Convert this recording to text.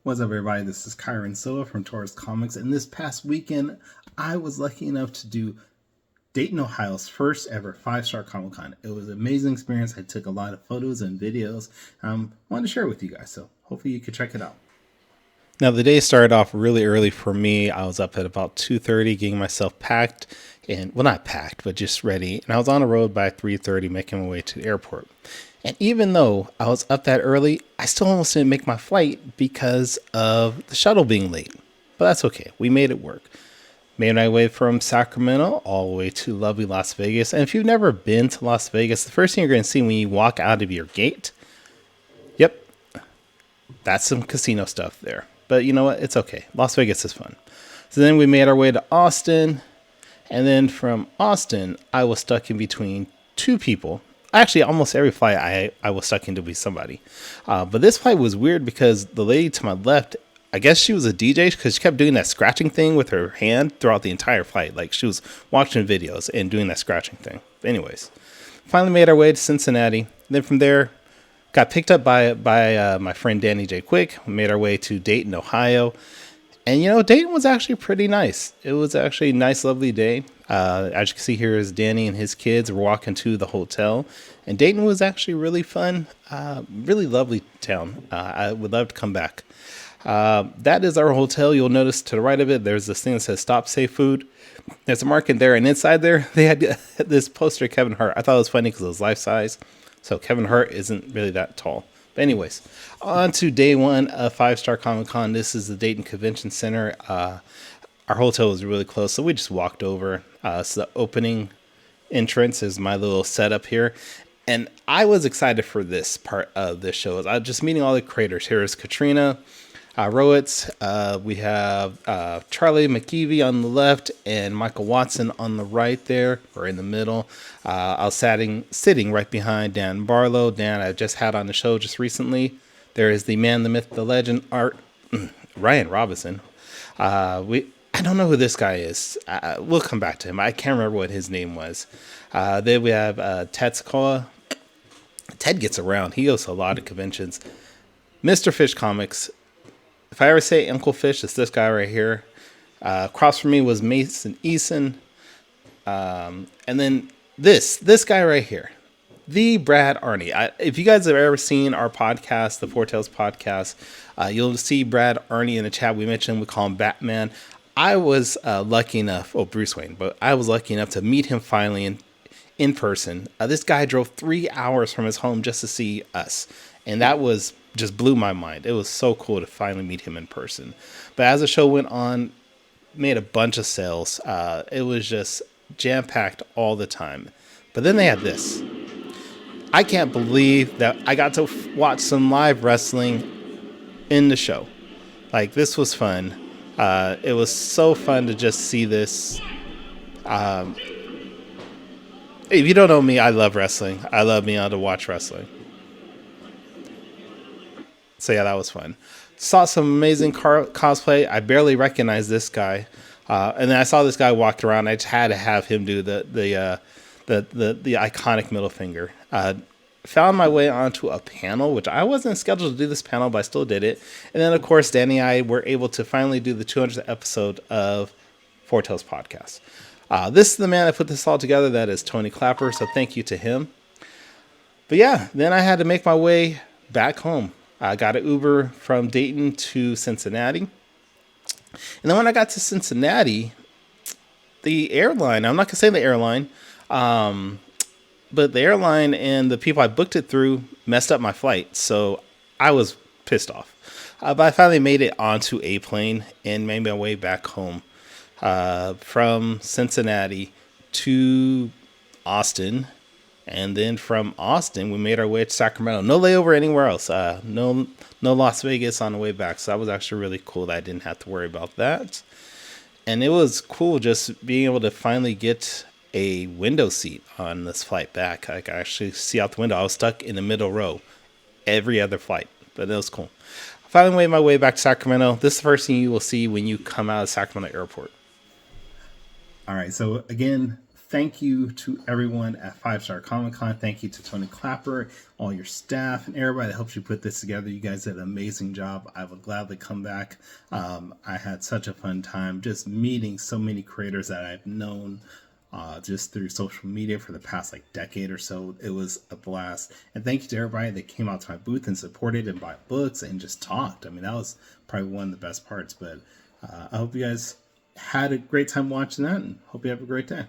What's up, everybody? This is Kyron Silva from Taurus Comics, and this past weekend, I was lucky enough to do Dayton, Ohio's first ever Fivestar Comic Con. It was an amazing experience. I took a lot of photos and videos. Wanted to share it with you guys, so hopefully you could check it out. Now the day started off really early for me. I was up at about 2:30 getting myself packed and well, not packed, but just ready. And I was on the road by 3:30 making my way to the airport. And even though I was up that early, I still almost didn't make my flight because of the shuttle being late. But that's okay. We made it work. Made my way from Sacramento all the way to lovely Las Vegas. And if you've never been to Las Vegas, the first thing you're going to see when you walk out of your gate, yep, that's some casino stuff there. But you know what? It's okay. Las Vegas is fun. So then we made our way to Austin. And then from Austin, I was stuck in between two people. Actually, almost every flight I was stuck in to be somebody. But this flight was weird because the lady to my left, I guess she was a DJ because she kept doing that scratching thing with her hand throughout the entire flight. Like she was watching videos and doing that scratching thing. Anyways, finally made our way to Cincinnati. Then from there, got picked up by my friend Danny J. Quick. We made our way to Dayton, Ohio. And, you know, Dayton was actually pretty nice. It was actually a nice, lovely day. As you can see here is Danny and his kids were walking to the hotel. And Dayton was actually really fun. Really lovely town. I would love to come back. That is our hotel. You'll notice to the right of it, there's this thing that says Stop Safe Food. There's a market there. And inside there, they had this poster of Kevin Hart. I thought it was funny because it was life size. So Kevin Hart isn't really that tall. But anyways, on to day one of Fivestar Comic Con. This is the Dayton Convention Center. Our hotel was really close, so we just walked over. So the opening entrance is my little setup here. And I was excited for this part of this show. I was just meeting all the creators. Here is Katrina Rowitz. We have Charlie McKeevy on the left and Michael Watson on the right there, or in the middle. I was sitting right behind Dan Barlow. Dan I just had on the show just recently. There is the man, the myth, the legend, Ryan Robinson. I don't know who this guy is. We'll come back to him. I can't remember what his name was. Then we have Ted Sakoa. Ted gets around. He goes to a lot of conventions. Mr. Fish Comics. If I ever say Uncle Fish, it's this guy right here. Across from me was Mason Eason. And then this guy right here, the Brad Arney. If you guys have ever seen our podcast, the Four Tales podcast, you'll see Brad Arney in the chat. We mentioned we call him Batman. I was lucky enough, Bruce Wayne, but I was lucky enough to meet him finally in person. This guy drove 3 hours from his home just to see us. And that was just blew my mind. It was so cool to finally meet him in person. But as the show went on, made a bunch of sales. It was just jam-packed all the time. But then they had this. I can't believe that I got to watch some live wrestling in the show. Like, this was fun. It was so fun to just see this. If you don't know me, I love wrestling. I love being able to watch wrestling. So yeah, that was fun. Saw some amazing cosplay. I barely recognized this guy, and then I saw this guy walk around. I just had to have him do the iconic middle finger. Found my way onto a panel, which I wasn't scheduled to do this panel, but I still did it. And then of course, Danny and I were able to finally do the 200th episode of Four Tales Podcast. This is the man that put this all together. That is Tony Clapper. So thank you to him. But yeah, then I had to make my way back home. I got an Uber from Dayton to Cincinnati. And then when I got to Cincinnati, the airline, I'm not going to say the airline, but the airline and the people I booked it through messed up my flight. So I was pissed off. But I finally made it onto a plane and made my way back home from Cincinnati to Austin. And then from Austin, we made our way to Sacramento. No layover anywhere else. No Las Vegas on the way back. So that was actually really cool that I didn't have to worry about that. And it was cool just being able to finally get a window seat on this flight back. I could actually see out the window. I was stuck in the middle row every other flight, but it was cool. I finally made my way back to Sacramento. This is the first thing you will see when you come out of Sacramento Airport. All right, so again, thank you to everyone at Fivestar Comic Con. Thank you to Tony Clapper, all your staff, and everybody that helped you put this together. You guys did an amazing job. I would gladly come back. I had such a fun time just meeting so many creators that I've known just through social media for the past decade or so. It was a blast. And thank you to everybody that came out to my booth and supported and bought books and just talked. I mean, that was probably one of the best parts. But I hope you guys had a great time watching that, and hope you have a great day.